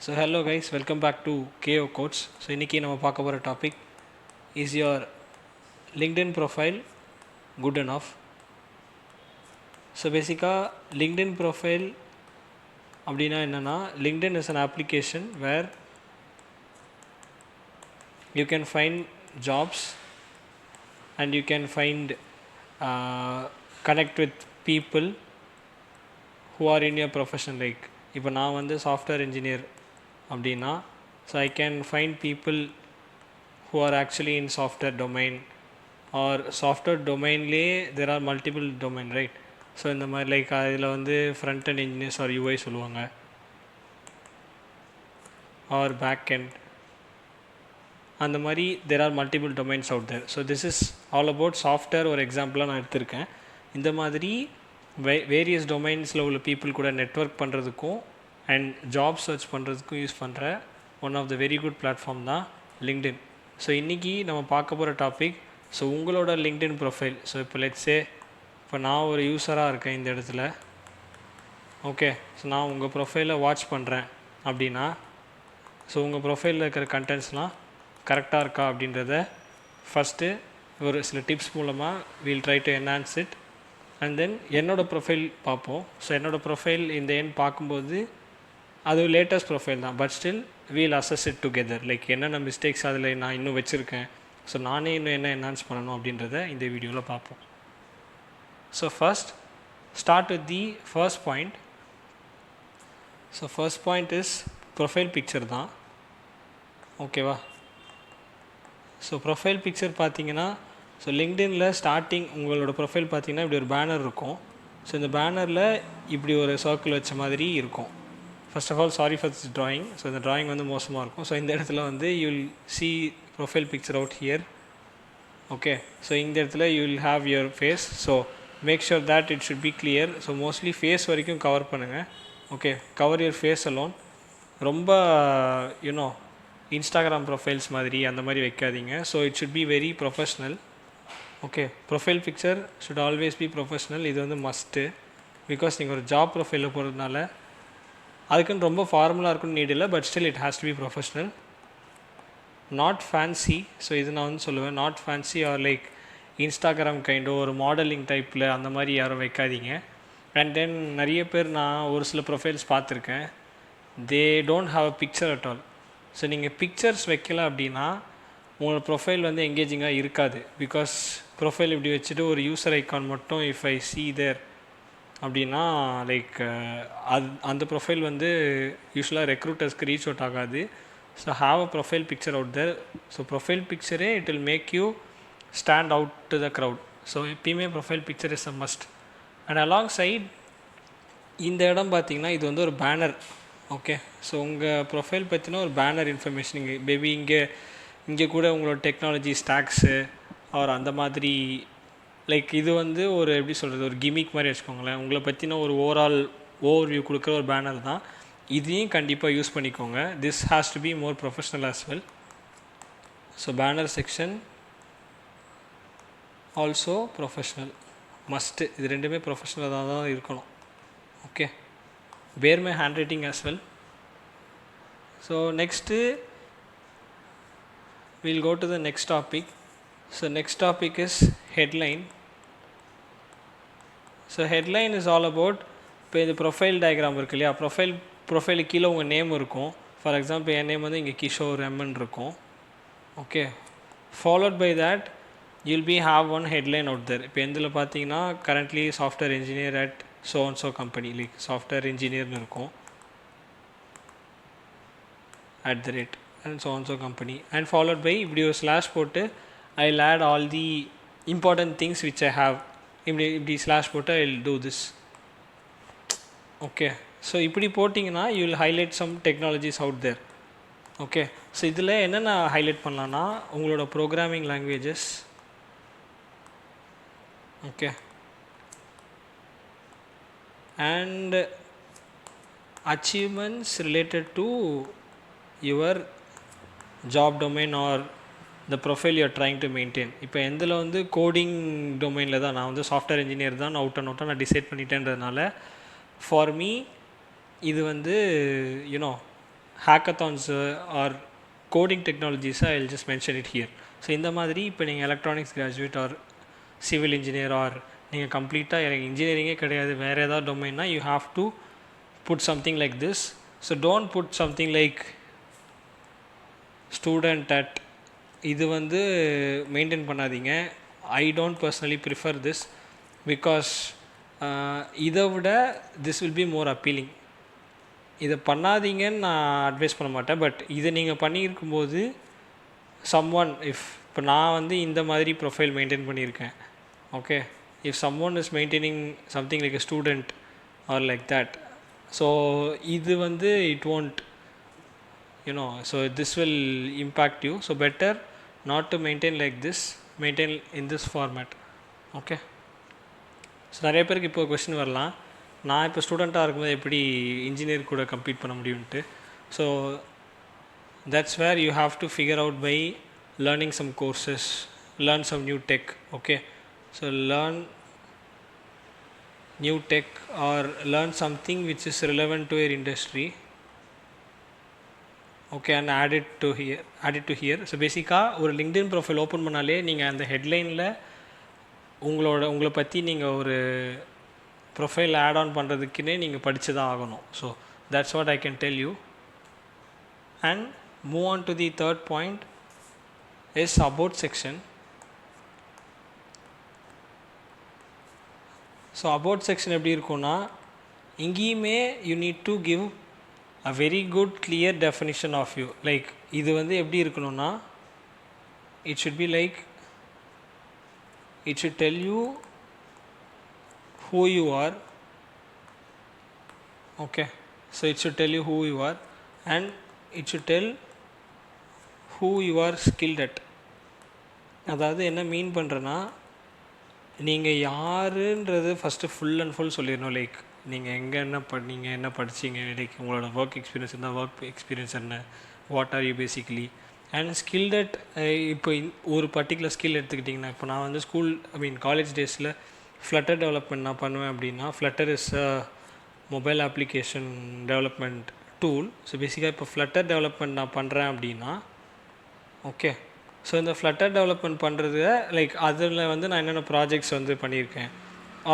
So hello guys, welcome back to KO Codes. So இன்னைக்கு நம்ம பார்க்க போகிற topic is your LinkedIn profile good enough? So பேசிக்காக LinkedIn profile அப்படின்னா என்னென்னா, LinkedIn is an application where you can find jobs and you can find connect with people who are in your profession. Like இப்போ நான் வந்து software engineer அப்படின்னா, so I can find people who are actually in software domain or software domainலே there are multiple domain, right? So இந்த மாதிரி like அதில் வந்து front and engineers R UI சொல்லுவாங்க, are back end, அந்த மாதிரி there are multiple domains out there. So this is all about software. ஒரு எக்ஸாம்பிளாக நான் எடுத்திருக்கேன். இந்த மாதிரி வேரியஸ் டொமைன்ஸில் உள்ள பீப்புள் கூட நெட்வொர்க் பண்ணுறதுக்கும் அண்ட் ஜாப் சர்ச் பண்ணுறதுக்கும் யூஸ் பண்ணுற one of the very good platform தான் லிங்க்டின். ஸோ இன்றைக்கி நம்ம பார்க்க போகிற டாபிக், ஸோ உங்களோட லிங்க்டின் ப்ரொஃபைல். ஸோ இப்போ லெட்ஸே இப்போ நான் ஒரு யூஸராக இருக்கேன் இந்த இடத்துல, ஓகே. ஸோ நான் உங்கள் ப்ரொஃபைலை வாட்ச் பண்ணுறேன் அப்படின்னா, ஸோ உங்கள் ப்ரொஃபைலில் இருக்கிற கண்டென்ட்ஸ்லாம் கரெக்டாக இருக்கா அப்படின்றத ஃபஸ்ட்டு ஒரு சில டிப்ஸ் மூலமாக wheel try to enhance it. And then என்னோடய ப்ரொஃபைல் பார்ப்போம். ஸோ என்னோடய ப்ரொஃபைல் இந்த எண் பார்க்கும்போது அது லேட்டஸ்ட் ப்ரொஃபைல் தான், but still we'll assess it together. Like என்னென்ன மிஸ்டேக்ஸ் அதில் நான் இன்னும் வச்சுருக்கேன், ஸோ நானே இன்னும் என்ன என்ஹான்ஸ் பண்ணணும் அப்படின்றத இந்த வீடியோவில் பார்ப்போம். So first start with the first point. So first point is profile picture தான், ஓகேவா. ஸோ ப்ரொஃபைல் பிக்சர் பார்த்தீங்கன்னா, ஸோ லிங்க்டினில் ஸ்டார்டிங் உங்களோட ப்ரொஃபைல் பார்த்தீங்கன்னா இப்படி ஒரு பேனர் இருக்கும். ஸோ இந்த பேனரில் இப்படி ஒரு சர்க்கிள் வச்ச மாதிரி இருக்கும். First of all sorry for this drawing. So இந்த ட்ராயிங் வந்து மோசமாக இருக்கும். ஸோ இந்த இடத்துல வந்து you will see profile picture out here, okay. So இந்த இடத்துல you will have your face. So make sure that it should be clear. So mostly face வரைக்கும் கவர் பண்ணுங்கள், okay. Cover your face alone. ரொம்ப you know Instagram profiles மாதிரி அந்த மாதிரி வைக்காதீங்க. So it should be very professional, okay. Profile picture should always be professional. இது வந்து must, because நீங்கள் ஒரு ஜாப் ப்ரொஃபைலில் போகிறதுனால அதுக்குன்னு ரொம்ப ஃபார்மலாக இருக்குன்னு நீட் இல்லை, but still it has to be professional, not fancy. So இது நான் வந்து சொல்லுவேன், not fancy or like Instagram கைண்டோ ஒரு மாடலிங் டைப்பில் அந்த மாதிரி யாரும் வைக்காதீங்க. அண்ட் தென் நிறைய பேர் நான் ஒரு சில ப்ரொஃபைல்ஸ் பார்த்துருக்கேன், they don't have a picture at all. So நீங்கள் பிக்சர்ஸ் வைக்கல அப்படின்னா உங்களோட ப்ரொஃபைல் வந்து எங்கேஜிங்காக இருக்காது. பிகாஸ் ப்ரொஃபைல் இப்படி வச்சுட்டு ஒரு யூசர் ஐக்கான் மட்டும் இஃப் ஐ சி தேர் அப்படின்னா லைக் அது அந்த ப்ரொஃபைல் வந்து யூஸ்வலாக ரெக்ரூட்டர்ஸ்க்கு ரீச் அவுட் ஆகாது. So have a profile picture out there. So profile பிக்சரே it will make you stand out to the crowd. So எப்பயுமே profile picture is a must. And along side இந்த இடம் பார்த்திங்கன்னா இது வந்து ஒரு பேனர், ஓகே. ஸோ உங்கள் ப்ரொஃபைல் பற்றின ஒரு பேனர் இன்ஃபர்மேஷன் இங்கே மேபி இங்கே கூட உங்களோட டெக்னாலஜி ஸ்டாக்ஸு ஆர் அந்த மாதிரி லைக் இது வந்து ஒரு எப்படி சொல்கிறது ஒரு கிமிக் மாதிரி வச்சுக்கோங்களேன். உங்களை பற்றின ஒரு ஓவர்வியூ கொடுக்குற ஒரு பேனர் தான். இதையும் கண்டிப்பாக யூஸ் பண்ணிக்கோங்க. This has to be more professional as well. So banner section also professional must. இது ரெண்டுமே ப்ரொஃபஷ்னலாக தான் இருக்கணும், okay. bear my handwriting as well. So next we'll go to the next topic. So next topic is headline. So headline is all about இப்போ இது profile diagram இருக்கு இல்லையா, ப்ரொஃபைலுக்கு கீழே உங்கள் நேம் இருக்கும். ஃபார் எக்ஸாம்பிள் என் நேம் வந்து இங்கே Kishore MN இருக்கும், okay. Followed by that you'll be have one headline out there. இப்போ எந்தில் பார்த்தீங்கன்னா currently software engineer at so and so company, like software இன்ஜினியர்னு இருக்கும் @ and so and so company, and followed by இப்படி ஒரு ஸ்லாஷ் போட்டு I will add all the important things which I have. இப்படி slash போட்டு I will do this, okay. So இப்படி போட்டிங்கன்னா you will highlight some technologies out there, okay. So இதில் என்னென்ன highlight பண்ணலான்னா உங்களோட programming languages, okay, and achievements related to your job domain or the profile you are trying to maintain. இப்போ எந்தில் வந்து coding டொமைனில் தான் நான் வந்து சாஃப்ட்வேர் இன்ஜினியர் தான் அவுட் அண்ட் அவுட்டாக நான் டிசைட் பண்ணிட்டேன்றதுனால ஃபார் மீ இது வந்து you know hackathons or coding technologies, I'll just mention it here. ஸோ இந்த மாதிரி இப்போ நீங்கள் electronics graduate or civil engineer or நீங்கள் கம்ப்ளீட்டாக எனக்கு இன்ஜினியரிங்கே கிடையாது வேறு ஏதாவது டொமைன்னா you have to put something like this. So don't put something like student at இது வந்து மெயின்டைன் பண்ணாதீங்க. I don't personally prefer this because இதை விட this will be more appealing. இதை பண்ணாதீங்கன்னு நான் அட்வைஸ் பண்ண மாட்டேன். பட் இதை நீங்கள் பண்ணியிருக்கும்போது someone இப்போ நான் வந்து இந்த மாதிரி ப்ரொஃபைல் மெயின்டைன் பண்ணியிருக்கேன். Okay, if someone is maintaining something like a student or like that, so இது வந்து it won't so this will impact you. So better not to maintain like this, maintain in this format. Okay, so நிறைய பேருக்கு இப்போ question வரலாம், நான் இப்போ ஸ்டூடெண்ட்டாக இருக்கும்போது எப்படி இன்ஜினியர் கூட கம்ப்ளீட் பண்ண முடியும்ட்டு. So that's where you have to figure out by learning some courses, learn some new tech. Okay, so learn new tech or learn something which is relevant to your industry. Okay, and add it to here. So basically ஒரு LinkedIn profile open பண்ணாலே நீங்கள் அந்த ஹெட்லைனில் உங்களை பற்றி நீங்கள் ஒரு profile add on பண்ணுறதுக்குன்னே நீங்கள் படித்து தான் ஆகணும். So that's what I can tell you. And move on to the third point is about section. So about section எப்படி இருக்கும்னா இங்கேயுமே you need to give a very good clear definition of you. Like இது வந்து எப்படி இருக்கணும்னா it should be like it should tell you who you are. Okay, so it should tell you who you are and it should tell who you are skilled at. அதாவது என்ன மீன் பண்ணுறேன்னா நீங்கள் யாருன்றது first full and full சொல்லிடணும். Like நீங்கள் எங்கே என்ன படிச்சிங்க, like உங்களோட ஒர்க் எக்ஸ்பீரியன்ஸ் இருந்தால் ஒர்க் எக்ஸ்பீரியன்ஸ் என்ன, what are you basically and skilled at. இப்போ ஒரு பர்டிகுலர் ஸ்கில் எடுத்துக்கிட்டிங்கன்னா இப்போ நான் வந்து காலேஜ் டேஸில் ஃப்ளட்டர் டெவலப்மெண்ட் நான் பண்ணுவேன் அப்படின்னா flutter is a mobile application development tool. So பேசிக்காக இப்போ ஃப்ளட்டர் டெவலப்மெண்ட் நான் பண்ணுறேன் அப்படின்னா ஓகே, ஸோ இந்த ஃப்ளட்டர் டெவலப்மெண்ட் பண்ணுறது லைக் அதில் வந்து நான் என்னென்ன ப்ராஜெக்ட்ஸ் வந்து பண்ணியிருக்கேன்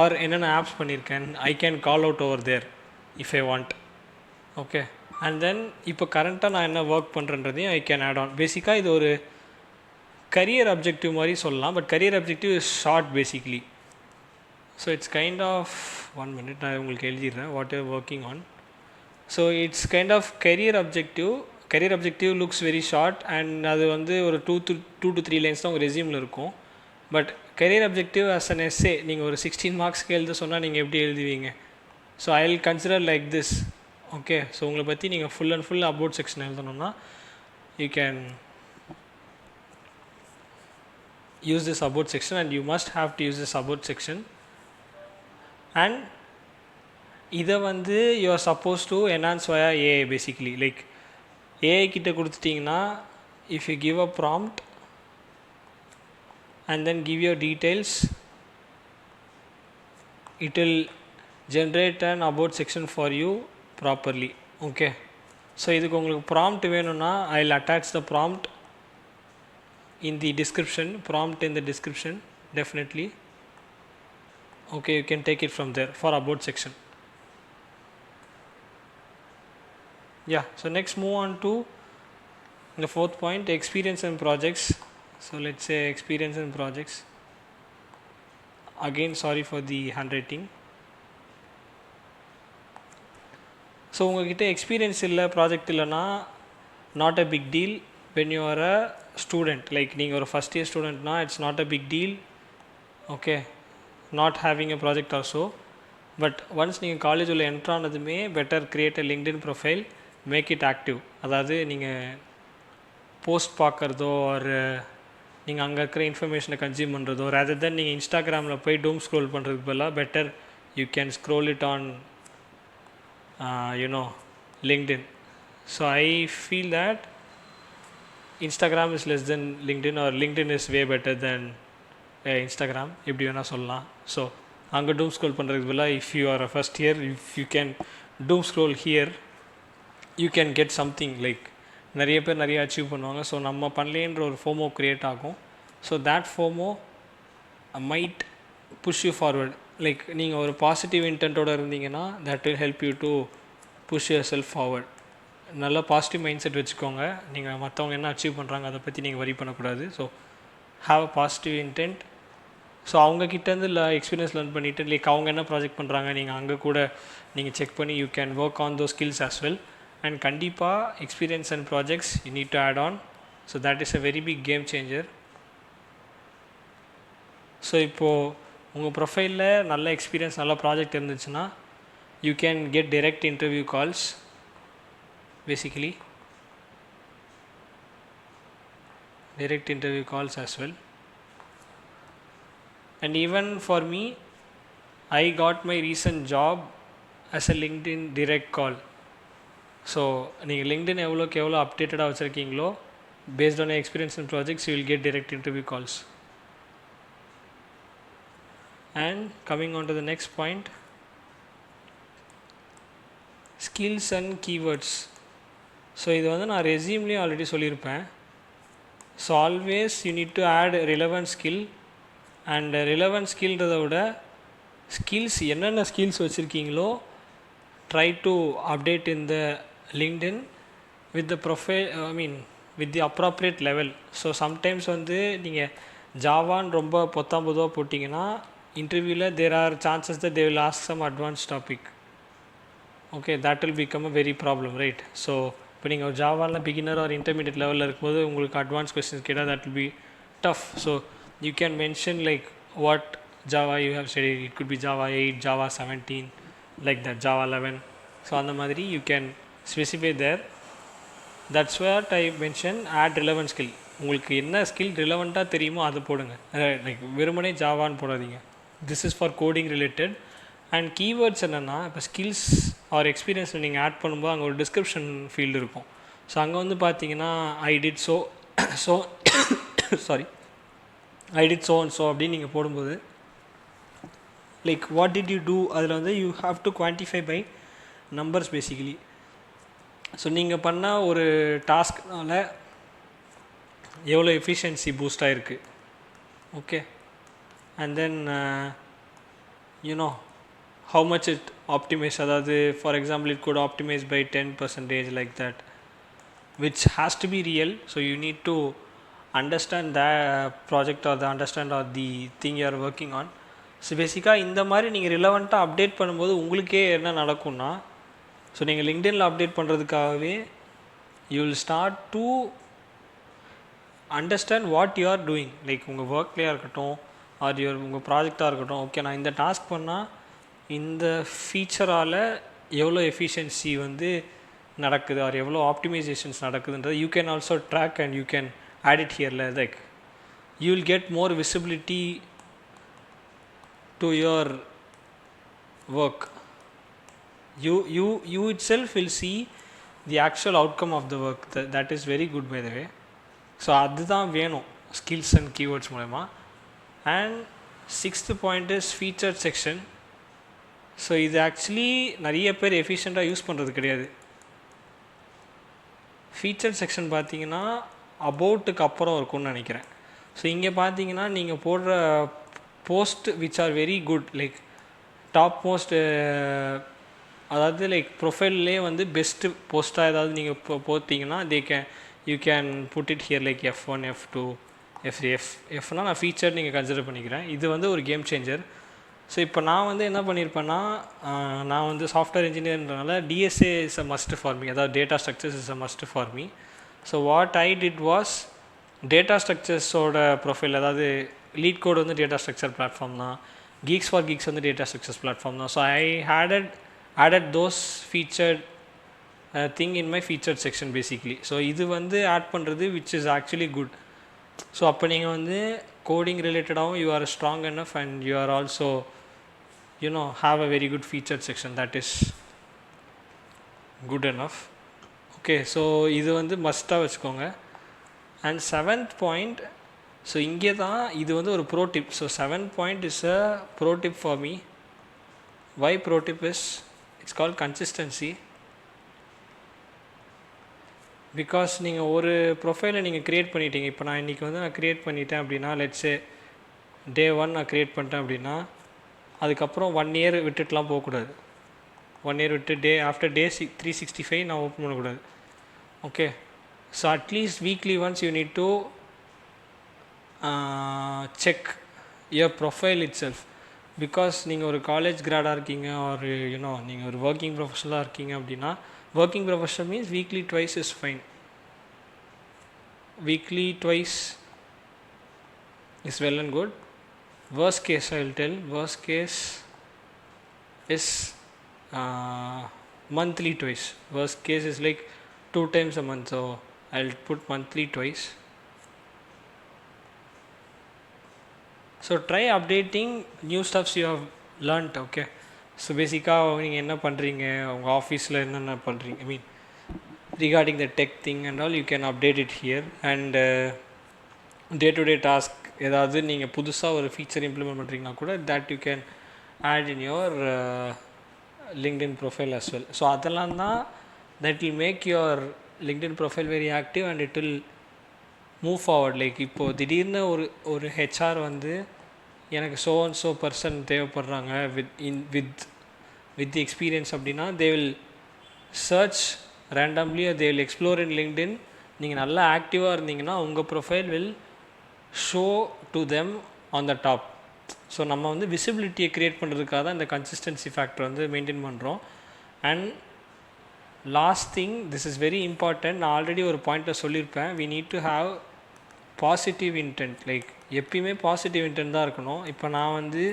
ஆர் என்னென்ன ஆப்ஸ் பண்ணியிருக்கேன், I can call out over there if I want. Okay, and then இப்போ கரண்ட்டாக நான் என்ன ஒர்க் பண்ணுறேன்றதையும் ஐ கேன் ஆட் ஆன். பேசிக்காக இது ஒரு கரியர் அப்ஜெக்டிவ் மாதிரி சொல்லலாம், but career objective is short basically. So it's kind of 1 minute நான் உங்களுக்கு எழுதிடுறேன் what you're working on. So it's kind of career objective looks very short and அது வந்து ஒரு 2 to 3 லைன்ஸ் தான் உங்கள் ரெஸ்யூமில் இருக்கும். But career objective as an essay நீங்கள் ஒரு 16 மார்க்ஸ்க்கு எழுத சொன்னால் நீங்கள் எப்படி எழுதுவீங்க? So I will consider like this. Okay, so உங்களை பற்றி நீங்கள் full and full about section எழுதணும்னா you can use this about section and you must have to use this about section. And இதை வந்து you are suppose to enhance via AI. Basically like AI கிட்ட கொடுத்துட்டிங்கன்னா if you give a prompt and then give your details, it will generate an about section for you properly. Okay, so இதுக்கு உங்களுக்கு prompt வேணும்னா I'll attach the prompt in the description definitely. Okay, you can take it from there for about section. Yeah, so next move on to the fourth point, experience and projects. So let's say experience and projects. Again, sorry for the handwriting. So உங்கள்கிட்ட experience இல்லை, project இல்லைன்னா not a big deal when you are a student. Like நீங்கள் ஒரு first year ஸ்டூடெண்ட்னா it's not a big deal. Okay, not having a project also. But once நீங்கள் college உள்ள entry ஆனதுமே better create a LinkedIn profile, make it active. அதாவது நீங்கள் post பார்க்குறதோ ஒரு நீங்கள் அங்கே இருக்கிற இன்ஃபர்மேஷனை கன்சியூம் பண்ணுறதோ ரேதர் தென் நீங்கள் இன்ஸ்டாகிராமில் போய் டூம் ஸ்க்ரோல் பண்ணுறதுக்கு பதிலாக better you can scroll it on LinkedIn. So I feel that Instagram is less than LinkedIn or LinkedIn is way better than Instagram, எப்படி வேணால் சொல்லலாம். ஸோ அங்கே டூம் ஸ்க்ரோல் பண்ணுறதுக்கு பதிலாக if you are a first year, if you can doom scroll here you can get something like நிறைய பேர் நிறைய achieve பண்ணுவாங்க. ஸோ நம்ம பண்ணலேன்ற ஒரு ஃபோமோ க்ரியேட் ஆகும். So that FOMO might push you forward. Like நீங்கள் ஒரு பாசிட்டிவ் இன்டென்ட்டோடு இருந்தீங்கன்னா that will help you to push your self forward. நல்ல பாசிட்டிவ் மைண்ட் செட் வச்சுக்கோங்க. நீங்கள் மற்றவங்க என்ன அச்சீவ் பண்ணுறாங்க அதை பற்றி நீங்கள் வரி பண்ணக்கூடாது. So have a positive intent. So அவங்கக்கிட்டேருந்து எக்ஸ்பீரியன்ஸ் லேர்ன் பண்ணிவிட்டு லைக் அவங்க என்ன ப்ராஜெக்ட் பண்ணுறாங்க நீங்கள் அங்கே கூட நீங்கள் செக் பண்ணி you can work on those skills as well. And கண்டிப்பாக experience and projects you need to add on. So that is a very big game changer. So இப்போது உங்கள் ப்ரொஃபைலில் நல்ல எக்ஸ்பீரியன்ஸ் நல்ல ப்ராஜெக்ட் இருந்துச்சுன்னா you can get direct interview calls basically, direct interview calls as well. And even for me, I got my recent job as a LinkedIn direct call. So நீங்கள் LinkedIn எவ்வளோக்கு எவ்வளோ அப்டேட்டடாக வச்சுருக்கீங்களோ based on your experience in projects you will get direct interview calls. And coming on to the next point, skills and keywords. So இது வந்து நான் ரெஸ்யூம்லேயும் already சொல்லியிருப்பேன். So always you need to add relevant skill. And relevant ஸ்கில்ன்றதை விட skills என்னென்ன skills வச்சுருக்கீங்களோ try to update in the LinkedIn with the with the appropriate level. So sometimes வந்து நீங்கள் ஜாவான்னு ரொம்ப பொத்தாம் பொதுவாக போட்டிங்கன்னா இன்டர்வியூவில் there are chances that they will ask some advance topic. Okay, that will become a very problem, right? So இப்போ நீங்கள் ஒரு ஜாவாவில் பிகினர் ஆர் இன்டர்மீடியட் லெவலில் இருக்கும்போது உங்களுக்கு அட்வான்ஸ் கொஸ்டின்ஸ் கேட்டால் that will be tough. So you can mention like what Java you have studied. It could be Java 8, Java 17, like that, Java 11. So அந்த மாதிரி you can specify there. That's what I mention add relevant skill. உங்களுக்கு என்ன skill ரிலவெண்ட்டாக தெரியுமோ அதை போடுங்க. Like வெறுமனே ஜாவான்னு போடாதீங்க. This is for coding related. And keywords என்னென்னா, இப்போ ஸ்கில்ஸ் ஆர் எக்ஸ்பீரியன்ஸில் நீங்கள் ஆட் பண்ணும்போது அங்கே ஒரு டிஸ்கிரிப்ஷன் ஃபீல்டு இருக்கும். ஸோ அங்கே வந்து பார்த்தீங்கன்னா I did so I did so and so அப்படின்னு நீங்கள் போடும்போது like what did you do, அதில் வந்து you have to quantify by numbers basically. So நீங்கள் பண்ண ஒரு டாஸ்க்னால் எவ்வளோ எஃபிஷியன்சி பூஸ்ட் ஆகிருக்கு. Okay, and then you know how much it optimized, அதாவது for example it could optimize by 10% like that, which has to be real. So you need to understand that project or the understand or the thing you are working on. So பேசிக்காக இந்த மாதிரி நீங்கள் ரிலவெண்ட்டாக update பண்ணும்போது உங்களுக்கே என்ன நடக்கும்னா, so நீங்கள் லிங்க்டின்ல அப்டேட் பண்ணுறதுக்காகவே you will start to understand what you are doing. Like உங்கள் ஒர்க்லேயாக இருக்கட்டும் ஆர் உங்கள் ப்ராஜெக்டாக இருக்கட்டும். ஓகே, நான் இந்த டாஸ்க் பண்ணால் இந்த ஃபீச்சரால் எவ்வளோ எஃபிஷியன்சி வந்து நடக்குது ஆர் எவ்வளோ ஆப்டிமைசேஷன்ஸ் நடக்குதுன்றது you can also track and you can add it ஹியரில். Like you will get more visibility to your work. you itself will see the actual outcome of the work. That is very good, by the way. So அதுதான் வேணும் skills and keywords மூலமா. And 6th point is featured section. So இது actually நிறைய பேர் எஃபிஷியண்ட்டாக use பண்ணுறது கிடையாது. Feature section பார்த்தீங்கன்னா அபவுட்டுக்கு அப்புறம் இருக்கும்னு நினைக்கிறேன். ஸோ இங்கே பார்த்தீங்கன்னா நீங்கள் போடுற post which are very good, like top most, அதாவது லைக் ப்ரொஃபைல்லே வந்து பெஸ்ட்டு போஸ்ட்டாக ஏதாவது நீங்கள் போட்டிங்கன்னா you can put it here like F1, F2, F3. Fனா நான் ஃபீச்சர் நீங்கள் கன்சிடர் பண்ணிக்கிறேன். இது வந்து ஒரு கேம் சேஞ்சர். ஸோ இப்போ நான் வந்து என்ன பண்ணியிருப்பேன்னா, நான் வந்து சாஃப்ட்வேர் இன்ஜினியர்ன்றனால DSA is a must for me, அதாவது data structures is a must for me. So what I did was டேட்டா ஸ்ட்ரக்சர்ஸோட ப்ரொஃபைல், அதாவது லீட் கோட் வந்து டேட்டா ஸ்ட்ரக்சர் பிளாட்ஃபார்ம் தான், கீக்ஸ் ஃபார் கீக்ஸ் வந்து டேட்டா ஸ்ட்ரக்சர்ஸ் பிளாட்ஃபார்ம் தான். So I added those featured thing in my featured section basically. So இது வந்து add பண்ணுறது which is actually good. ஸோ அப்போ நீங்கள் வந்து coding ரிலேட்டடாகவும் you are strong enough and you are also have a very good featured section that is good enough. Okay, so இது வந்து மஸ்ட்டாக வச்சுக்கோங்க. அண்ட் 7th point, ஸோ இங்கே தான் இது வந்து ஒரு pro tip. So 7th point is a pro tip for me. Why pro tip is, it's called consistency. Because நீங்கள் ஒரு ப்ரொஃபைலை நீங்கள் க்ரியேட் பண்ணிட்டீங்க. இப்போ நான் இன்றைக்கி வந்து நான் க்ரியேட் பண்ணிட்டேன் அப்படின்னா, லெட்ஸே டே 1 நான் க்ரியேட் பண்ணிட்டேன் அப்படின்னா, அதுக்கப்புறம் 1 இயர் விட்டுட்டுலாம் போகக்கூடாது. 1 இயர் விட்டு ஆஃப்டர் டே 365 நான் ஓப்பன் பண்ணக்கூடாது. Okay, so at least weekly once you need to check your profile it self. Because நீங்கள் ஒரு காலேஜ் கிராடாக இருக்கீங்க, ஒரு நீங்கள் ஒரு ஒர்க்கிங் ப்ரொஃபஷனலாக இருக்கீங்க அப்படின்னா, working professional means weekly twice is fine. Weekly twice is well and good. Worst case, I will tell, worst case is monthly twice. Worst case is like 2 times a month, so I'll put monthly twice. So try updating new stuffs you have learnt. Okay, so பேசிக்காக நீங்கள் என்ன பண்ணுறீங்க, உங்கள் ஆஃபீஸில் என்னென்ன பண்ணுறீங்க, I mean regarding the tech thing and all, you can update it here. And day to day task ஏதாவது நீங்கள் புதுசாக ஒரு ஃபீச்சர் இம்ப்ளிமெண்ட் பண்ணுறீங்கன்னா கூட that you can add in your LinkedIn profile as well. So அதெல்லாம் தான் that will make your LinkedIn profile very active and it will move forward. லைக் இப்போது திடீர்னு ஒரு ஹெச்ஆர் வந்து எனக்கு ஸோ அண்ட் ஸோ பர்சன் தேவைப்படுறாங்க வித் தி எக்ஸ்பீரியன்ஸ் அப்படின்னா, they will search randomly or they will explore in LinkedIn. நீங்கள் நல்லா ஆக்டிவாக இருந்தீங்கன்னா உங்கள் profile will show to them on the top. So நம்ம வந்து விசிபிலிட்டியை க்ரியேட் பண்ணுறதுக்காக தான் இந்த கன்சிஸ்டன்சி ஃபேக்டர் வந்து மெயின்டைன் பண்ணுறோம். And last thing, this is very important. நான் ஆல்ரெடி ஒரு பாயிண்ட்டை சொல்லியிருப்பேன், we need to have positive intent. Like எப்பயுமே பாசிட்டிவ் இன்டென்ட் தான் இருக்கணும். இப்போ நான் வந்து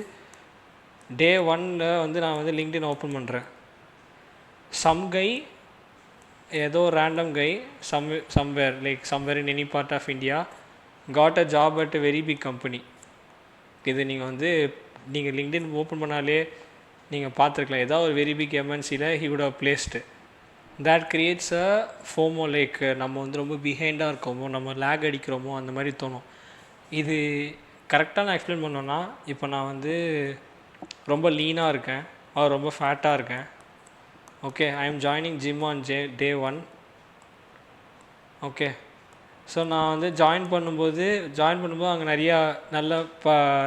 டே 1ல் வந்து நான் வந்து LinkedIn ஓப்பன் பண்ணுறேன். சம் கை, ஏதோ random guy somewhere in any part of India got a job at a very big company. இது நீங்கள் LinkedIn ஓப்பன் பண்ணாலே நீங்கள் பார்த்துருக்கலாம், ஏதாவது ஒரு வெரி பிக் எம்என்சியில் he would have placed. that creates a FOMO, லைக் நம்ம வந்து ரொம்ப பிஹைண்டாக இருக்கோமோ, நம்ம லேக் அடிக்கிறோமோ அந்த மாதிரி தோணும். இது கரெக்டாக நான் எக்ஸ்பிளைன் பண்ணோன்னா, இப்போ நான் வந்து ரொம்ப லீனாக இருக்கேன், அவர் ரொம்ப ஃபேட்டாக இருக்கேன். Okay, I am joining gym on day 1. Okay, so நான் வந்து ஜாயின் பண்ணும்போது அங்கே நிறையா நல்ல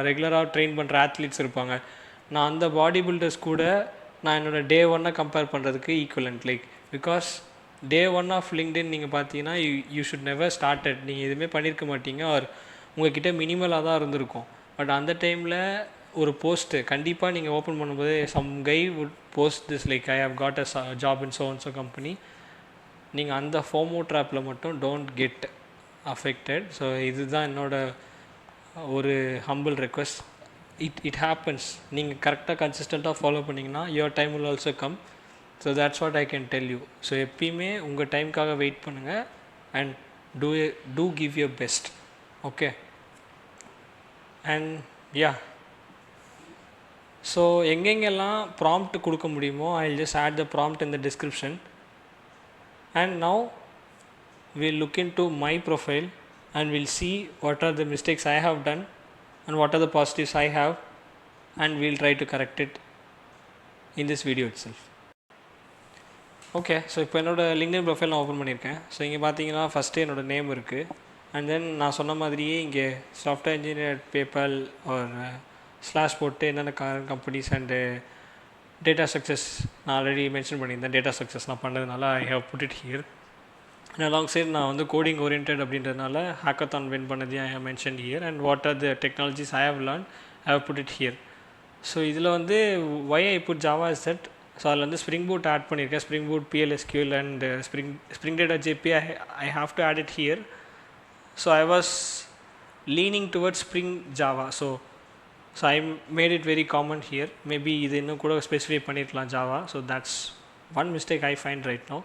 ரெகுலராக ட்ரெயின் பண்ணுற ஆத்லீட்ஸ் இருப்பாங்க. நான் அந்த பாடி பில்டர்ஸ் கூட நான் என்னோடய டே 1 கம்பேர் பண்ணுறதுக்கு equivalent. Like because day 1 of LinkedIn நீங்கள் பார்த்தீங்கன்னா யூ ஷுட் நெவர் ஸ்டார்டட், நீங்கள் எதுவுமே பண்ணியிருக்க மாட்டீங்க, ஆர் உங்கள்கிட்ட மினிமலாக தான் இருந்திருக்கும். பட் அந்த டைமில் ஒரு போஸ்ட்டு கண்டிப்பாக நீங்கள் ஓப்பன் பண்ணும்போது some guy would post this like I have got a job in so and so company. நீங்கள் அந்த FOMO ட்ராப்பில் மட்டும் டோன்ட் கெட் அஃபெக்டட். ஸோ இதுதான் என்னோட ஒரு ஹம்பிள் ரெக்வெஸ்ட். It happens. நீங்கள் கரெக்டாக கன்சிஸ்டண்ட்டாக ஃபாலோ பண்ணிங்கன்னா your time will also come. So that's what I can tell you. So எப்பயுமே உங்கள் டைமுக்காக வெயிட் பண்ணுங்கள் and do give your best. Okay, and yeah, so எங்கெங்கெல்லாம் ப்ராம்ப்ட் கொடுக்க முடியுமோ I will just add the prompt in the description. And now we'll look into my profile and we'll see what are the mistakes I have done and what are the positives I have, and we'll try to correct it in this video itself. Okay, so இப்போ என்னோடய LinkedIn profile நான் open பண்ணியிருக்கேன். So இங்கே பார்த்தீங்கன்னா first என்னோடய name இருக்குது. And then நான் சொன்ன மாதிரியே இங்கே சாஃப்ட்வேர் இன்ஜினியர் பேபால் ஒரு ஸ்லாஷ் போட்டு என்னென்ன கம்பெனிஸ் அண்டு டேட்டா ஸ்ட்ரக்சர்ஸ் நான் ஆல்ரெடி மென்ஷன் பண்ணியிருந்தேன். டேட்டா ஸ்ட்ரக்சர்ஸ் நான் பண்ணதுனால I have put it here. And along side நான் வந்து கோடிங் ஓரியன்ட் அப்படின்றதுனால ஹேக்கத்தான் வின் பண்ணது I have mention here. And what are the technologies I have learn I have put it here. So இதில் வந்து why I put Java is that, so அதில் வந்து spring boot add பண்ணியிருக்கேன். Spring boot, PLSQL and spring data JP I have to add it here. So I was leaning towards spring Java. So I made it very common here. Maybe இது இன்னும் கூட specify பண்ணியிருக்கலாம் Java. So that's one mistake I find right no.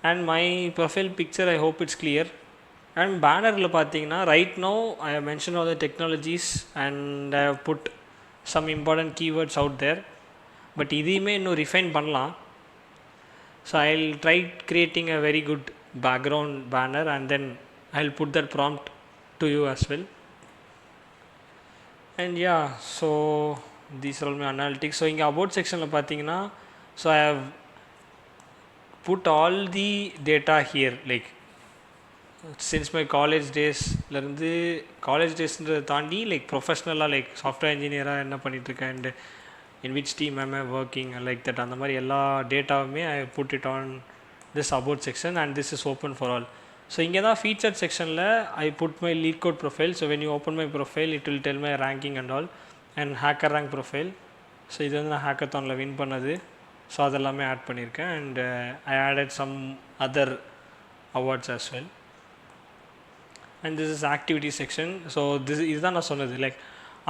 And my profile picture, I hope it's clear. And banner la pathina right now I have mentioned all the technologies and I have put some important keywords out there, but idhime innu refine pannalam. So I'll try creating a very good background banner and then I'll put that prompt to you as well. And yeah, so these are all my analytics. So inga about section la pathina, so I have put all the data here, like since my college daysலேருந்து college டேஸ்ன்றதை தாண்டி like ப்ரொஃபஷ்னலாக like software இன்ஜினியராக என்ன பண்ணிகிட்ருக்கேன் and in which team am I working and like that அந்த மாதிரி எல்லா டேட்டாவுமே I put it on this about section and this is open for all. So இங்கே தான் featured செக்ஷனில் I put my lead code profile. So when you open my profile it will tell my ranking and all and hacker rank profile. So இது வந்து நான் ஹேக்கத்தானில் win பண்ணது. So அதெல்லாமே add பண்ணியிருக்கேன் and I added some other awards as well. And this is activity section. So இதுதான் நான் சொன்னது, like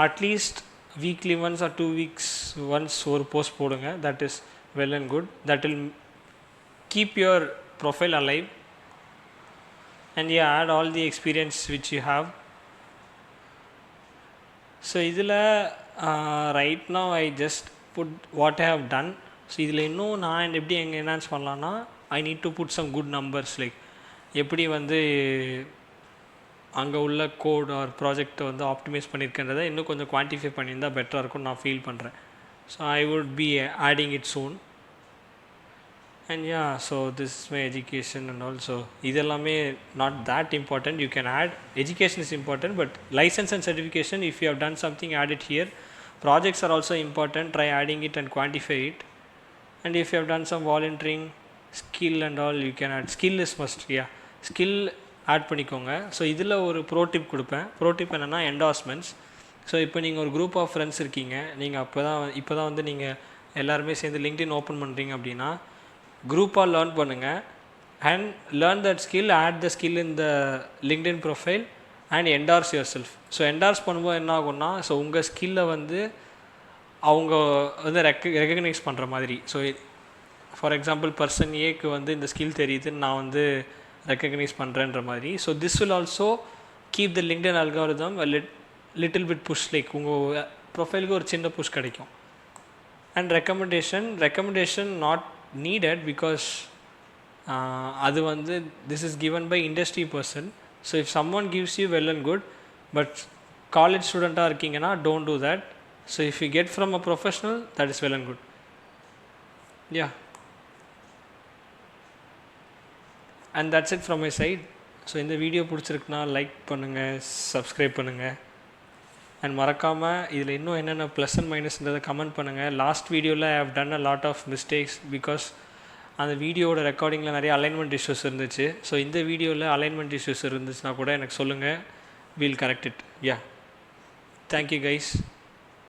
at least weekly once or 2 weeks once ஒரு போஸ்ட் போடுங்க. That is well and good. That will keep your profile alive and you add all the experience which you have. So இதில் right now I just put what I have done. So இதில் இன்னும் நான் எப்படி எங்கே enhance பண்ணலான்னா I need to put some good numbers, like எப்படி வந்து அங்கே உள்ள கோட் ஆர் ப்ராஜெக்டை வந்து ஆப்டிமைஸ் பண்ணியிருக்கின்றதை இன்னும் கொஞ்சம் குவான்டிஃபை பண்ணியிருந்தால் பெட்டராக இருக்கும்னு நான் ஃபீல் பண்ணுறேன். So I would be adding it soon. And yeah, so this is my education and also இதெல்லாமே not that important. You can add education is important, but licence and certification if you have done something add it here. Projects are also important, try adding it and quantify it. And if you have done some volunteering, skill and all, you can add. Skill is must, yeah. Skill add பண்ணிக்கோங்க. So இதில் ஒரு pro tip கொடுப்பேன். Pro tip என்னென்னா endorsements. So இப்போ நீங்கள் ஒரு group of friends இருக்கீங்க, நீங்கள் இப்போ தான் வந்து நீங்கள் எல்லாருமே சேர்ந்து லிங்க்டின் ஓப்பன் பண்ணுறீங்க அப்படின்னா குரூப்பாக லேர்ன் பண்ணுங்கள் and learn that skill, add the skill in the LinkedIn profile and endorse your self. So endorse பண்ணும்போது என்ன ஆகும்னா, ஸோ உங்கள் ஸ்கில்லை வந்து அவங்க வந்து ரெக்கக்னைஸ் பண்ணுற மாதிரி. ஸோ ஃபார் எக்ஸாம்பிள் பர்சன் ஏக்கு வந்து இந்த ஸ்கில் தெரியுதுன்னு நான் வந்து ரெக்கக்னைஸ் பண்ணுறேன்ற மாதிரி. So this will also keep the LinkedIn algorithm little bit push, like உங்கள் ப்ரொஃபைலுக்கு ஒரு சின்ன புஷ் கிடைக்கும். And recommendation not needed because அது வந்து this is given by industry person. So if some one gives you well and good, but college ஸ்டூடெண்ட்டாக இருக்கீங்கன்னா don't do that. So if you get from a professional that is well and good. Yeah, and that's it from my side. So இந்த video பிடிச்சிருக்குன்னா like பண்ணுங்கள், subscribe பண்ணுங்கள் and மறக்காமல் இதில் இன்னும் என்னென்ன ப்ளஸ் அண்ட் மைனஸ்ன்றதை கமெண்ட் பண்ணுங்கள். லாஸ்ட் வீடியோவில் I have done a lot of mistakes because அந்த வீடியோட ரெக்கார்டிங்கில் நிறைய அலைன்மெண்ட் இஷ்யூஸ் இருந்துச்சு. ஸோ இந்த வீடியோவில் அலைன்மெண்ட் இஷ்யூஸ் இருந்துச்சுன்னா கூட எனக்கு சொல்லுங்கள், we'll correct it. Yeah, thank you guys.